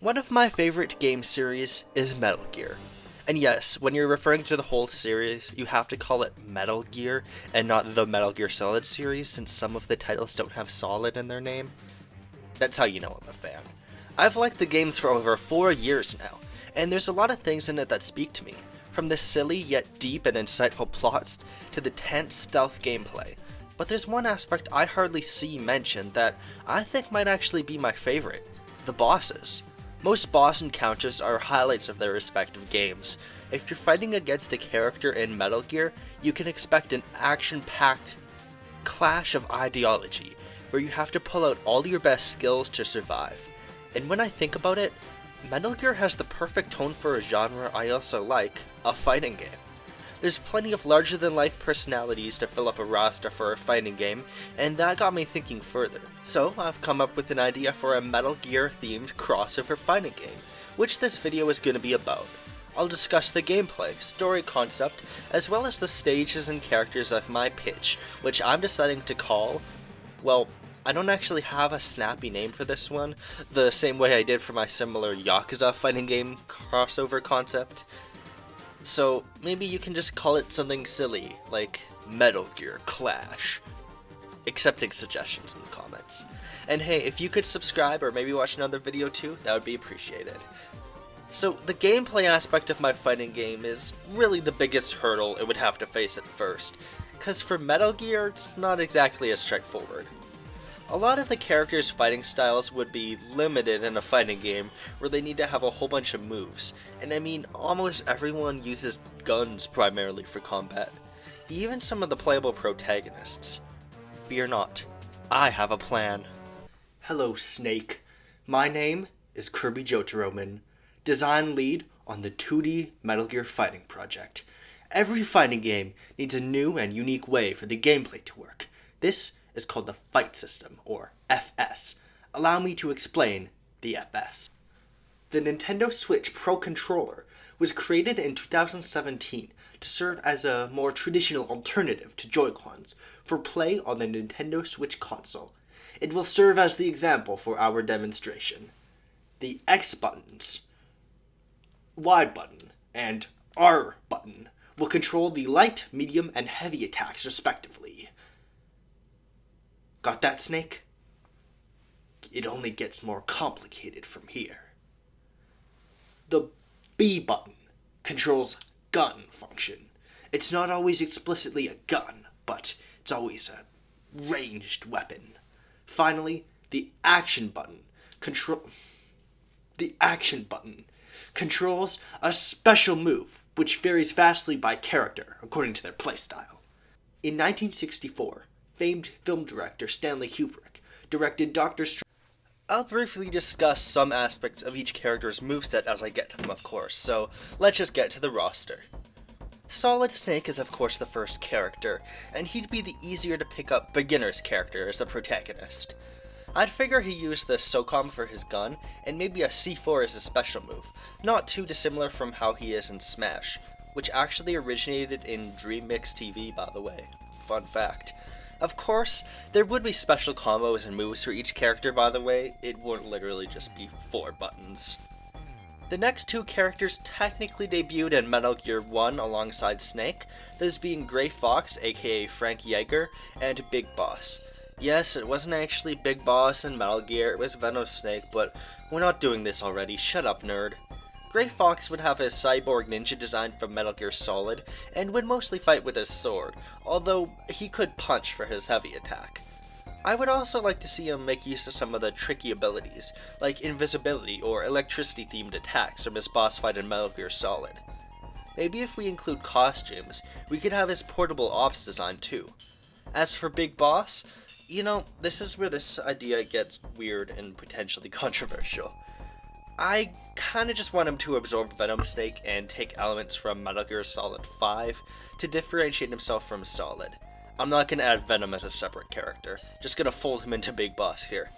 One of my favorite game series is Metal Gear. And yes, when you're referring to the whole series, you have to call it Metal Gear and not the Metal Gear Solid series since some of the titles don't have Solid in their name. That's how you know I'm a fan. I've liked the games for over 4 years now, and there's a lot of things in it that speak to me, from the silly yet deep and insightful plots to the tense stealth gameplay. But there's one aspect I hardly see mentioned that I think might actually be my favorite: the bosses. Most boss encounters are highlights of their respective games. If you're fighting against a character in Metal Gear, you can expect an action-packed clash of ideology, where you have to pull out all your best skills to survive. And when I think about it, Metal Gear has the perfect tone for a genre I also like, a fighting game. There's plenty of larger-than-life personalities to fill up a roster for a fighting game, and that got me thinking further. So, I've come up with an idea for a Metal Gear-themed crossover fighting game, which this video is going to be about. I'll discuss the gameplay, story concept, as well as the stages and characters of my pitch, which I'm deciding to call, well, I don't actually have a snappy name for this one, the same way I did for my similar Yakuza fighting game crossover concept. So maybe you can just call it something silly, like Metal Gear Clash. Accepting suggestions in the comments. And hey, if you could subscribe or maybe watch another video too, that would be appreciated. So the gameplay aspect of my fighting game is really the biggest hurdle it would have to face at first, cause for Metal Gear it's not exactly as straightforward. A lot of the characters' fighting styles would be limited in a fighting game where they need to have a whole bunch of moves, and I mean almost everyone uses guns primarily for combat, even some of the playable protagonists. Fear not, I have a plan. Hello Snake, my name is Kirby Jotaroman, design lead on the 2D Metal Gear fighting project. Every fighting game needs a new and unique way for the gameplay to work. This is called the Fight System, or FS. Allow me to explain the FS. The Nintendo Switch Pro Controller was created in 2017 to serve as a more traditional alternative to Joy-Cons for play on the Nintendo Switch console. It will serve as the example for our demonstration. The X buttons, Y button, and R button will control the light, medium, and heavy attacks respectively. Got that, Snake? It only gets more complicated from here. The B button controls gun function. It's not always explicitly a gun, but it's always a ranged weapon. Finally, the action button controls a special move, which varies vastly by character according to their playstyle. In 1964, famed film director Stanley Kubrick directed Doctor Strange. I'll briefly discuss some aspects of each character's moveset as I get to them, of course, so let's just get to the roster. Solid Snake is of course the first character, and he'd be the easier to pick up beginner's character as the protagonist. I'd figure he used the SOCOM for his gun, and maybe a C4 as his special move, not too dissimilar from how he is in Smash, which actually originated in Dream Mix TV, by the way. Fun fact. Of course, there would be special combos and moves for each character, by the way. It wouldn't literally just be 4 buttons. The next 2 characters technically debuted in Metal Gear 1 alongside Snake, those being Gray Fox, aka Frank Yeager, and Big Boss. Yes, it wasn't actually Big Boss in Metal Gear, it was Venom Snake, but we're not doing this already, shut up nerd. Gray Fox would have his cyborg ninja design from Metal Gear Solid, and would mostly fight with his sword, although he could punch for his heavy attack. I would also like to see him make use of some of the tricky abilities, like invisibility or electricity themed attacks from his boss fight in Metal Gear Solid. Maybe if we include costumes, we could have his portable ops design too. As for Big Boss, you know, this is where this idea gets weird and potentially controversial. I kinda just want him to absorb Venom Snake and take elements from Metal Gear Solid 5 to differentiate himself from Solid. I'm not gonna add Venom as a separate character, just gonna fold him into Big Boss here.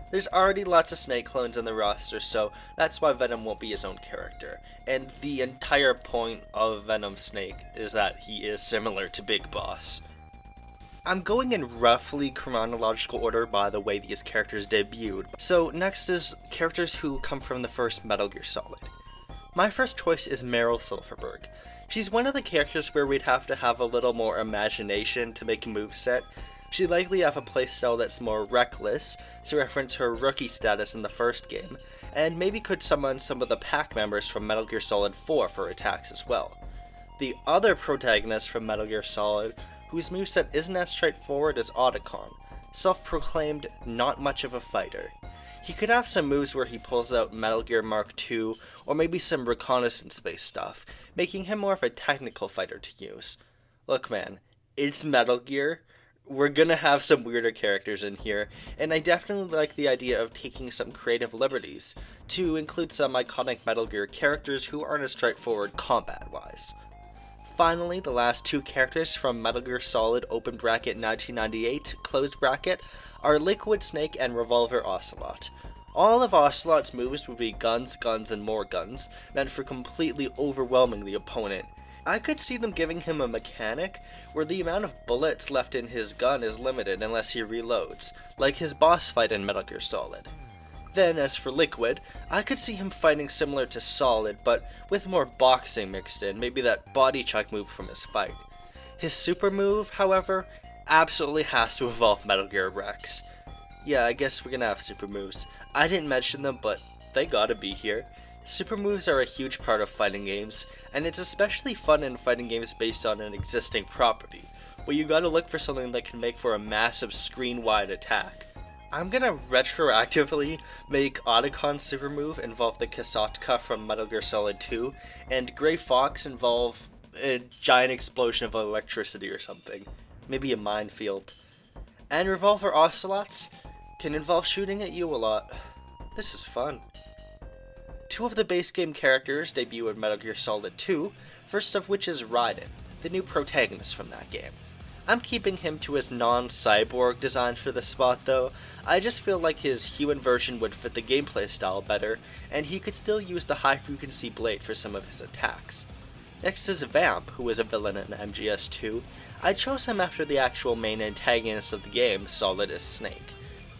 There's already lots of Snake clones in the roster, so that's why Venom won't be his own character. And the entire point of Venom Snake is that he is similar to Big Boss. I'm going in roughly chronological order by the way these characters debuted. So next is characters who come from the first Metal Gear Solid. My first choice is Meryl Silverberg. She's one of the characters where we'd have to have a little more imagination to make a moveset. She'd likely have a playstyle that's more reckless, to reference her rookie status in the first game, and maybe could summon some of the pack members from Metal Gear Solid 4 for attacks as well. The other protagonist from Metal Gear Solid, whose moveset isn't as straightforward as Otacon, self-proclaimed not much of a fighter. He could have some moves where he pulls out Metal Gear Mark II, or maybe some reconnaissance-based stuff, making him more of a technical fighter to use. Look man, it's Metal Gear. We're gonna have some weirder characters in here, and I definitely like the idea of taking some creative liberties to include some iconic Metal Gear characters who aren't as straightforward combat-wise. Finally, the last two characters from Metal Gear Solid open bracket 1998 closed bracket are Liquid Snake and Revolver Ocelot. All of Ocelot's moves would be guns, guns, and more guns, meant for completely overwhelming the opponent. I could see them giving him a mechanic where the amount of bullets left in his gun is limited unless he reloads, like his boss fight in Metal Gear Solid. Then, as for Liquid, I could see him fighting similar to Solid, but with more boxing mixed in, maybe that body check move from his fight. His super move, however, absolutely has to involve Metal Gear Rex. Yeah, I guess we're gonna have super moves. I didn't mention them, but they gotta be here. Super moves are a huge part of fighting games, and it's especially fun in fighting games based on an existing property, where you gotta look for something that can make for a massive screen-wide attack. I'm gonna retroactively make Otacon's super move involve the Kasatka from Metal Gear Solid 2, and Gray Fox involve a giant explosion of electricity or something. Maybe a minefield. And Revolver Ocelots can involve shooting at you a lot. This is fun. Two of the base game characters debut in Metal Gear Solid 2, first of which is Raiden, the new protagonist from that game. I'm keeping him to his non-cyborg design for this spot though. I just feel like his human version would fit the gameplay style better, and he could still use the high-frequency blade for some of his attacks. Next is Vamp, who is a villain in MGS2. I chose him after the actual main antagonist of the game, Solid as Snake.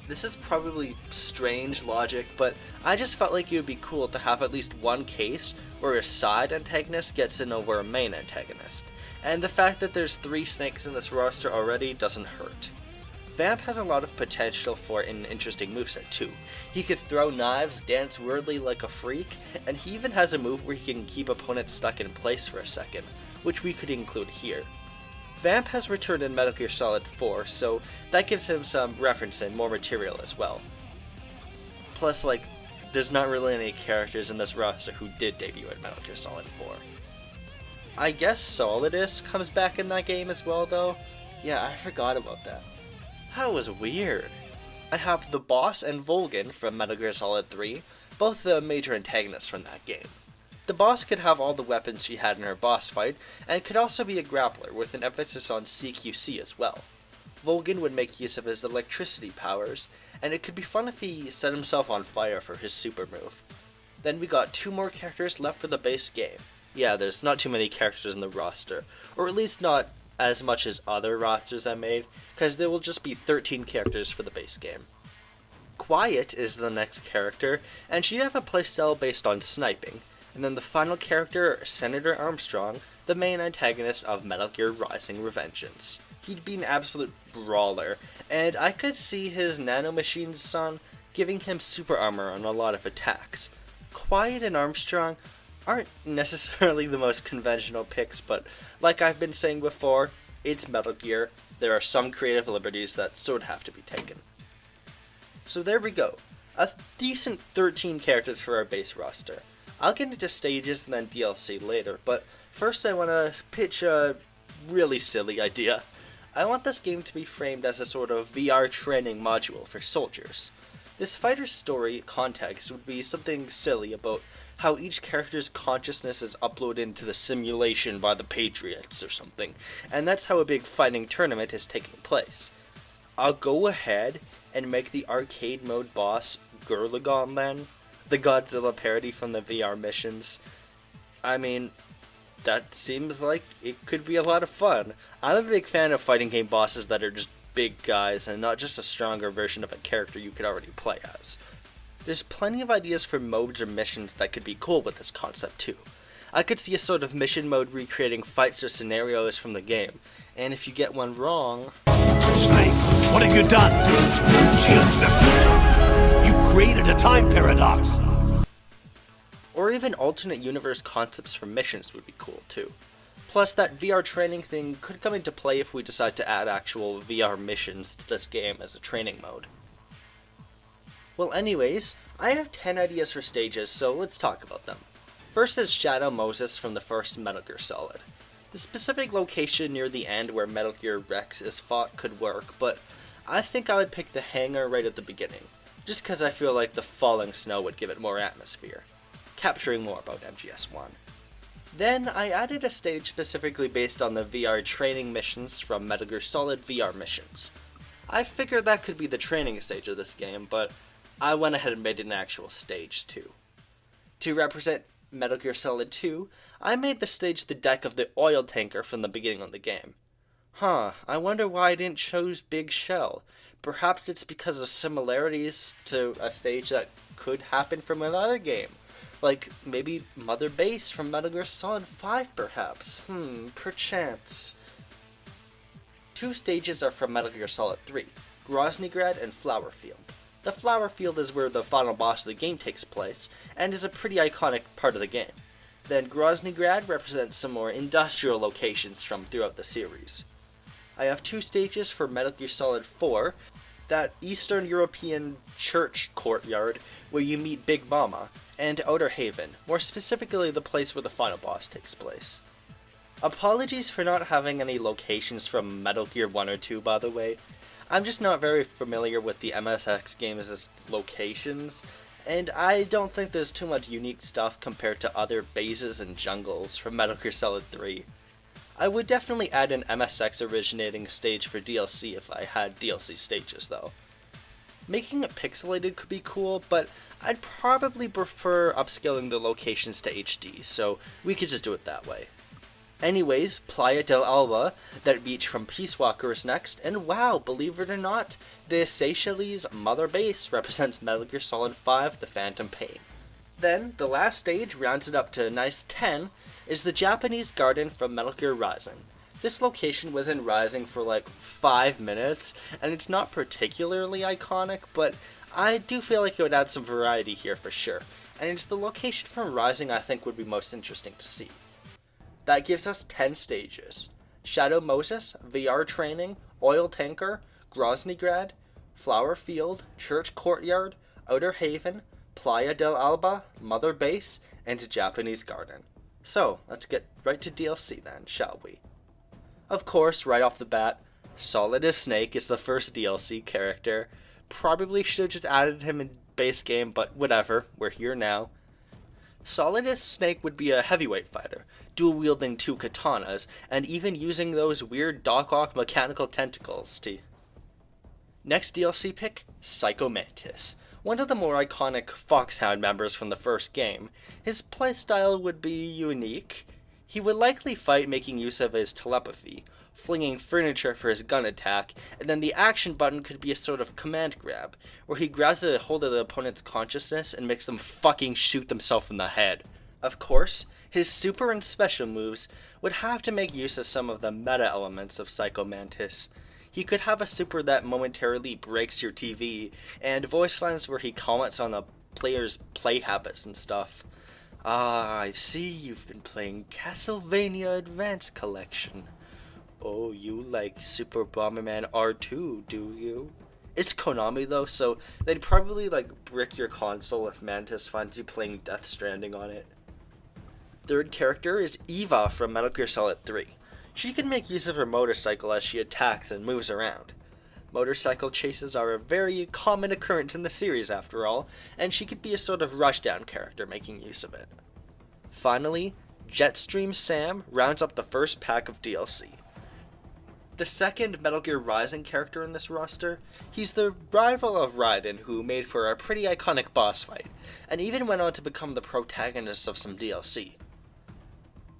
This is probably strange logic, but I just felt like it would be cool to have at least one case where a side antagonist gets in over a main antagonist, and the fact that there's 3 Snakes in this roster already doesn't hurt. Vamp has a lot of potential for an interesting moveset too. He could throw knives, dance weirdly like a freak, and he even has a move where he can keep opponents stuck in place for a second, which we could include here. Vamp has returned in Metal Gear Solid 4, so that gives him some reference and more material as well. Plus, there's not really any characters in this roster who did debut in Metal Gear Solid 4. I guess Solidus comes back in that game as well, though. Yeah, I forgot about that. That was weird. I have the boss and Volgin from Metal Gear Solid 3, both the major antagonists from that game. The boss could have all the weapons she had in her boss fight, and could also be a grappler with an emphasis on CQC as well. Volgin would make use of his electricity powers, and it could be fun if he set himself on fire for his super move. Then we got 2 more characters left for the base game. Yeah, there's not too many characters in the roster, or at least not as much as other rosters I made, because there will just be 13 characters for the base game. Quiet is the next character, and she'd have a playstyle based on sniping. And then the final character, Senator Armstrong, the main antagonist of Metal Gear Rising: Revengeance. He'd be an absolute brawler, and I could see his nanomachines son giving him super armor on a lot of attacks. Quiet and Armstrong aren't necessarily the most conventional picks, but like I've been saying before, it's Metal Gear. There are some creative liberties that still would have to be taken. So there we go. A decent 13 characters for our base roster. I'll get into stages and then DLC later, but first I want to pitch a really silly idea. I want this game to be framed as a sort of VR training module for soldiers. This fighter's story context would be something silly about how each character's consciousness is uploaded into the simulation by the Patriots or something, and that's how a big fighting tournament is taking place. I'll go ahead and make the arcade mode boss Gurlagon then, the Godzilla parody from the VR missions. I mean, that seems like it could be a lot of fun. I'm a big fan of fighting game bosses that are just big guys and not just a stronger version of a character you could already play as. There's plenty of ideas for modes or missions that could be cool with this concept too. I could see a sort of mission mode recreating fights or scenarios from the game, and if you get one wrong... Snake, what have you done? You've changed the future! You've created a time paradox! Or even alternate universe concepts for missions would be cool too. Plus, that VR training thing could come into play if we decide to add actual VR missions to this game as a training mode. Well anyways, I have 10 ideas for stages, so let's talk about them. First is Shadow Moses from the first Metal Gear Solid. The specific location near the end where Metal Gear Rex is fought could work, but I think I would pick the hangar right at the beginning, just because I feel like the falling snow would give it more atmosphere, capturing more about MGS1. Then I added a stage specifically based on the VR training missions from Metal Gear Solid VR missions. I figured that could be the training stage of this game, but I went ahead and made it an actual stage too. To represent Metal Gear Solid 2, I made the stage the deck of the oil tanker from the beginning of the game. I wonder why I didn't choose Big Shell. Perhaps it's because of similarities to a stage that could happen from another game. Like, maybe Mother Base from Metal Gear Solid 5 perhaps. Perchance. 2 stages are from Metal Gear Solid 3, Groznygrad and Flower Field. The Flower Field is where the final boss of the game takes place, and is a pretty iconic part of the game. Then Groznygrad represents some more industrial locations from throughout the series. I have 2 stages for Metal Gear Solid 4, that Eastern European church courtyard where you meet Big Mama, and Outer Haven, more specifically the place where the final boss takes place. Apologies for not having any locations from Metal Gear 1 or 2, by the way. I'm just not very familiar with the MSX games' locations, and I don't think there's too much unique stuff compared to other bases and jungles from Metal Gear Solid 3. I would definitely add an MSX originating stage for DLC if I had DLC stages though. Making it pixelated could be cool, but I'd probably prefer upscaling the locations to HD, so we could just do it that way. Anyways, Playa del Alba, that beach from Peace Walker is next, and wow, believe it or not, the Seychelles Mother Base represents Metal Gear Solid 5, The Phantom Pain. Then, the last stage rounds it up to a nice 10, is the Japanese Garden from Metal Gear Rising. This location was in Rising for like 5 minutes, and it's not particularly iconic, but I do feel like it would add some variety here for sure, and it's the location from Rising I think would be most interesting to see. That gives us 10 stages: Shadow Moses, VR Training, Oil Tanker, Groznygrad, Flower Field, Church Courtyard, Outer Haven, Playa del Alba, Mother Base, and Japanese Garden. So, let's get right to DLC then, shall we? Of course, right off the bat, Solid as Snake is the first DLC character. Probably should have just added him in base game, but whatever, we're here now. Solid as Snake would be a heavyweight fighter, dual-wielding 2 katanas, and even using those weird Doc Ock mechanical tentacles to... Next DLC pick, Psycho Mantis. One of the more iconic Foxhound members from the first game. His playstyle would be unique. He would likely fight making use of his telepathy, flinging furniture for his gun attack, and then the action button could be a sort of command grab, where he grabs a hold of the opponent's consciousness and makes them fucking shoot themselves in the head. Of course, his super and special moves would have to make use of some of the meta elements of Psycho Mantis. He could have a super that momentarily breaks your TV, and voice lines where he comments on a player's play habits and stuff. I see you've been playing Castlevania Advance Collection. Oh, you like Super Bomberman R2, do you? It's Konami though, so they'd probably brick your console if Mantis finds you playing Death Stranding on it. Third character is Eva from Metal Gear Solid 3. She can make use of her motorcycle as she attacks and moves around. Motorcycle chases are a very common occurrence in the series after all, and she could be a sort of rushdown character making use of it. Finally, Jetstream Sam rounds up the first pack of DLC. The second Metal Gear Rising character in this roster, he's the rival of Raiden who made for a pretty iconic boss fight, and even went on to become the protagonist of some DLC.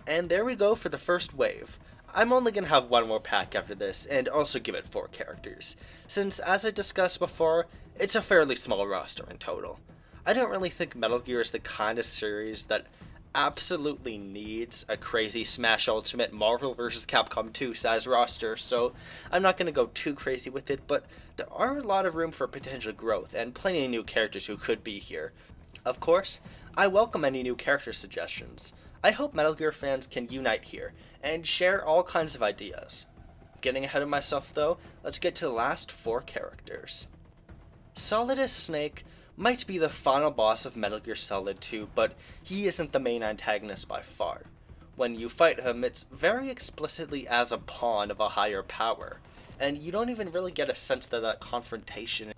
And there we go for the first wave. I'm only going to have one more pack after this, and also give it 4 characters, since, as I discussed before, it's a fairly small roster in total. I don't really think Metal Gear is the kind of series that absolutely needs a crazy Smash Ultimate Marvel vs. Capcom 2 size roster, so I'm not going to go too crazy with it, but there are a lot of room for potential growth, and plenty of new characters who could be here. Of course, I welcome any new character suggestions. I hope Metal Gear fans can unite here, and share all kinds of ideas. Getting ahead of myself though, let's get to the last 4 characters. Solidus Snake might be the final boss of Metal Gear Solid 2, but he isn't the main antagonist by far. When you fight him, it's very explicitly as a pawn of a higher power, and you don't even really get a sense that confrontation.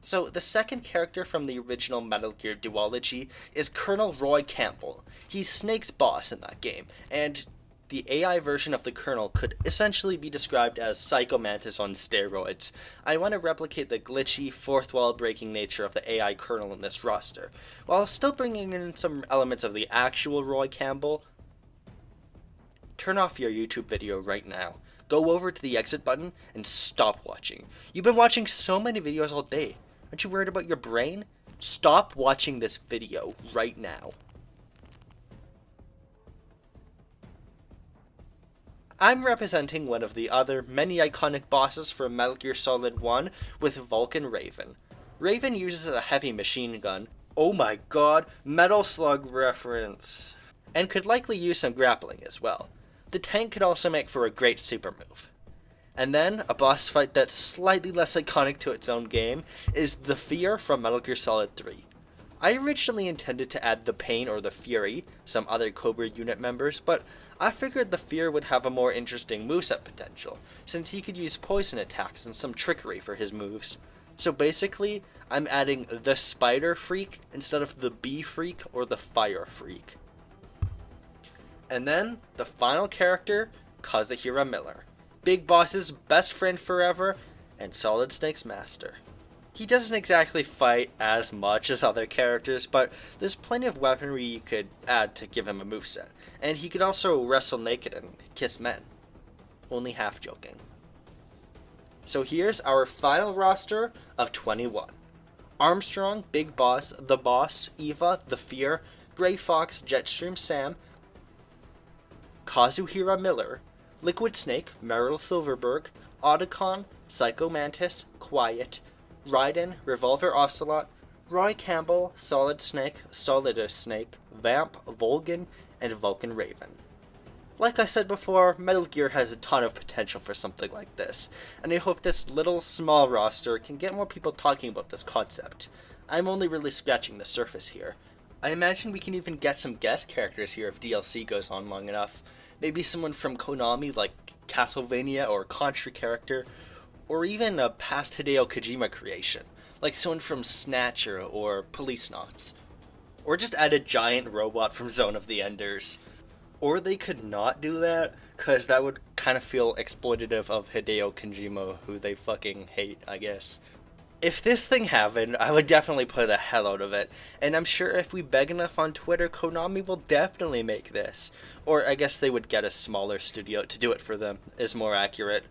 So, the second character from the original Metal Gear duology is Colonel Roy Campbell. He's Snake's boss in that game, and the AI version of the Colonel could essentially be described as Psycho Mantis on steroids. I want to replicate the glitchy, fourth wall breaking nature of the AI Colonel in this roster, while still bringing in some elements of the actual Roy Campbell. Turn off your YouTube video right now. Go over to the exit button and stop watching. You've been watching so many videos all day. Aren't you worried about your brain? Stop watching this video right now. I'm representing one of the other many iconic bosses from Metal Gear Solid 1 with Vulcan Raven. Raven uses a heavy machine gun. Oh my god, Metal Slug reference. And could likely use some grappling as well. The tank could also make for a great super move. And then, a boss fight that's slightly less iconic to its own game is the Fear from Metal Gear Solid 3. I originally intended to add the Pain or the Fury, some other Cobra unit members, but I figured the Fear would have a more interesting moveset potential, since he could use poison attacks and some trickery for his moves. So basically, I'm adding the Spider Freak instead of the Bee Freak or the Fire Freak. And then, the final character, Kazuhira Miller. Big Boss's best friend forever, and Solid Snake's master. He doesn't exactly fight as much as other characters, but there's plenty of weaponry you could add to give him a moveset, and he could also wrestle naked and kiss men. Only half joking. So here's our final roster of 21. Armstrong, Big Boss, The Boss, Eva, The Fear, Grey Fox, Jetstream Sam, Kazuhira Miller, Liquid Snake, Meryl Silverberg, Otacon, Psycho Mantis, Quiet, Raiden, Revolver Ocelot, Roy Campbell, Solid Snake, Solidus Snake, Vamp, Volgan, and Vulcan Raven. Like I said before, Metal Gear has a ton of potential for something like this, and I hope this little small roster can get more people talking about this concept. I'm only really scratching the surface here. I imagine we can even get some guest characters here if DLC goes on long enough. Maybe someone from Konami like Castlevania or Contra character, or even a past Hideo Kojima creation, like someone from Snatcher or Police Knots. Or just add a giant robot from Zone of the Enders. Or they could not do that, cause that would kind of feel exploitative of Hideo Kojima, who they fucking hate, I guess. If this thing happened, I would definitely play the hell out of it, and I'm sure if we beg enough on Twitter, Konami will definitely make this. Or I guess they would get a smaller studio to do it for them, is more accurate.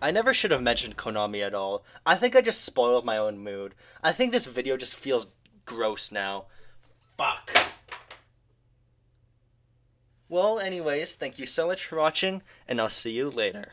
I never should have mentioned Konami at all. I think I just spoiled my own mood. I think this video just feels gross now. Fuck. Well, anyways, thank you so much for watching, and I'll see you later.